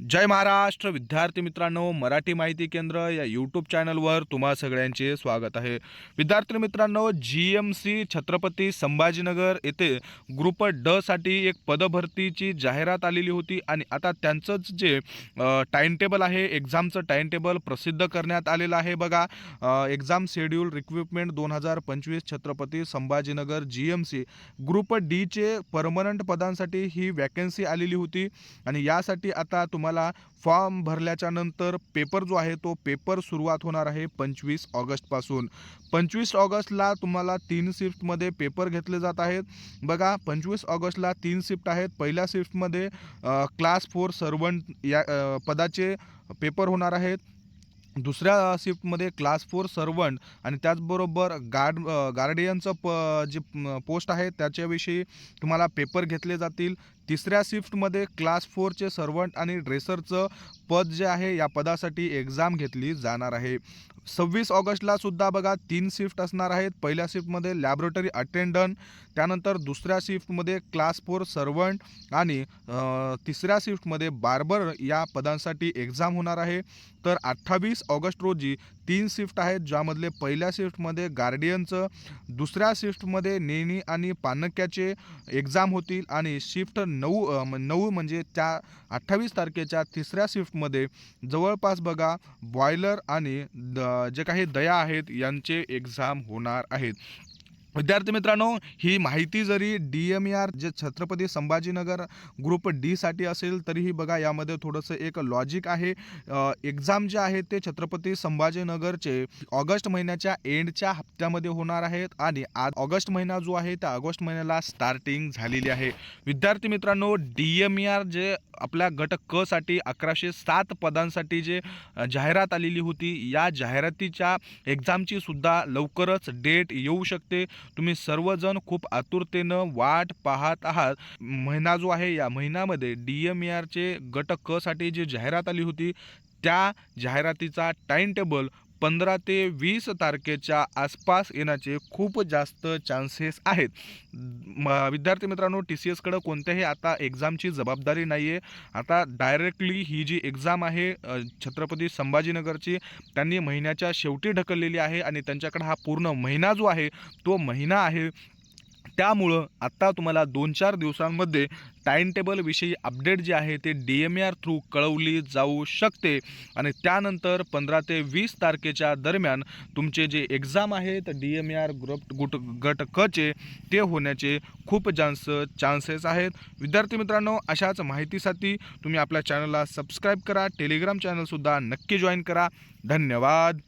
जय महाराष्ट्र विद्यार्थी मित्रांनो, मराठी माहिती केंद्र या यूट्यूब चॅनलवर तुम्हा सगळ्यांचे स्वागत आहे। विद्यार्थी मित्रांनो, GMC छत्रपती संभाजीनगर येथे ग्रुप ड साठी एक पदभरतीची जाहिरात आलेली होती आणि आता त्यांचंच जे टाइम टेबल आहे, एक्झामचं टाइम टेबल प्रसिद्ध करण्यात आलेलं आहे। बघा, exam schedule recruitment 2025 Chhatrapati Sambhajinagar GMC group D चे परमनंट पदांसाठी ही वॅकन्सी आलेली होती आणि यासाठी आता तुम्हाला फॉर्म भरल्याच्या नंतर पेपर जो आहे तो पेपर सुरुवात होणार आहे 25 ऑगस्ट पासून। 25 ऑगस्टला तुम्हाला 3 शिफ्टमध्ये पेपर घेतले जात आहेत। बघा, 25 ऑगस्टला 3 शिफ्ट आहेत। पहिल्या शिफ्टमध्ये क्लास 4 सर्वंट या पदाचे पेपर होणार आहेत। दुसऱ्या शिफ्टमध्ये क्लास 4 सर्वंट आणि त्याचबरोबर गार्डियनचं जे पोस्ट आहे त्याच्याविषयी तुम्हाला पेपर घेतले जातील। तिसऱ्या शिफ्टमध्ये क्लास 4चे सर्वंट आणि ड्रेसरचं पद जे आहे या पदासाठी एक्झाम घेतली जाणार आहे। 26 ऑगस्टला सुद्धा बघा 3 शिफ्ट असणार आहेत। पहिल्या शिफ्टमध्ये लॅबोरेटरी अटेंडंट, त्यानंतर दुसऱ्या शिफ्टमध्ये क्लास 4 सर्वंट आणि तिसऱ्या शिफ्टमध्ये बार्बर या पदांसाठी एक्झाम होणार आहे। तर 28 ऑगस्ट रोजी 3 शिफ्ट आहेत, ज्यामधले पहिल्या शिफ्टमध्ये गार्डियनचं, दुसऱ्या शिफ्टमध्ये नेणी आणि पानक्याचे एक्झाम होतील आणि शिफ्ट 9 म्हणजे त्या 28 तारखेच्या तिसऱ्या शिफ्टमध्ये जवळपास बघा बॉयलर आणि जे काही दया आहेत यांचे एक्झाम होणार आहेत। विद्यार्थी मित्रांनो, ही माहिती जरी DMER जे छत्रपती संभाजीनगर ग्रुप डी साठी असेल तरीही बघा यामध्ये थोडंसं एक लॉजिक आहे। एक्झाम जे आहे ते छत्रपती संभाजीनगरचे ऑगस्ट महिन्याच्या एंडच्या हप्त्यामध्ये होणार आहेत आणि आज ऑगस्ट महिना जो आहे त्या ऑगस्ट महिन्याला स्टार्टिंग झालेली आहे। विद्यार्थी मित्रांनो, DMER जे आपल्या गट क साठी 1107 पदांसाठी जे जाहिरात आलेली होती, या जाहिरातीच्या एक्झामची सुद्धा लवकरच डेट येऊ शकते। तुम्ही सर्वजण खूप आतुरतेनं वाट पाहत आहात। महिना जो आहे या महिन्यामध्ये DMER चे गट क साठी जी जाहिरात आली होती त्या जाहिरातीचा टाइम टेबल 15 ते 20 तारखेच्या आसपास येण्याचे खूप जास्त चान्सेस आहेत। विद्यार्थी मित्रांनो, TCS कडे कोणत्याही आता एक्झामची जबाबदारी नाही आहे। आता डायरेक्टली ही जी एक्झाम आहे छत्रपती संभाजीनगरची त्यांनी महिन्याच्या शेवटी ढकललेली आहे आणि त्यांच्याकडे हा पूर्ण महिना जो आहे तो महिना आहे। त्यामुळं आता तुम्हाला 2-4 दिवसांमध्ये टाइम टेबल विषयी अपडेट जे आहे ते DMER थ्रू कळवली जाऊ शकते आणि त्यानंतर 15 ते 20 तारखेच्या दरम्यान तुमचे जे एक्झाम आहे तर DMER गट क चे ते होण्याचे खूप जास्त चान्सेस आहेत। विद्यार्थी मित्रांनो, अशाच माहितीसाठी तुम्ही आपल्या चॅनलला सबस्क्राईब करा, टेलिग्राम चॅनलसुद्धा नक्की जॉईन करा। धन्यवाद।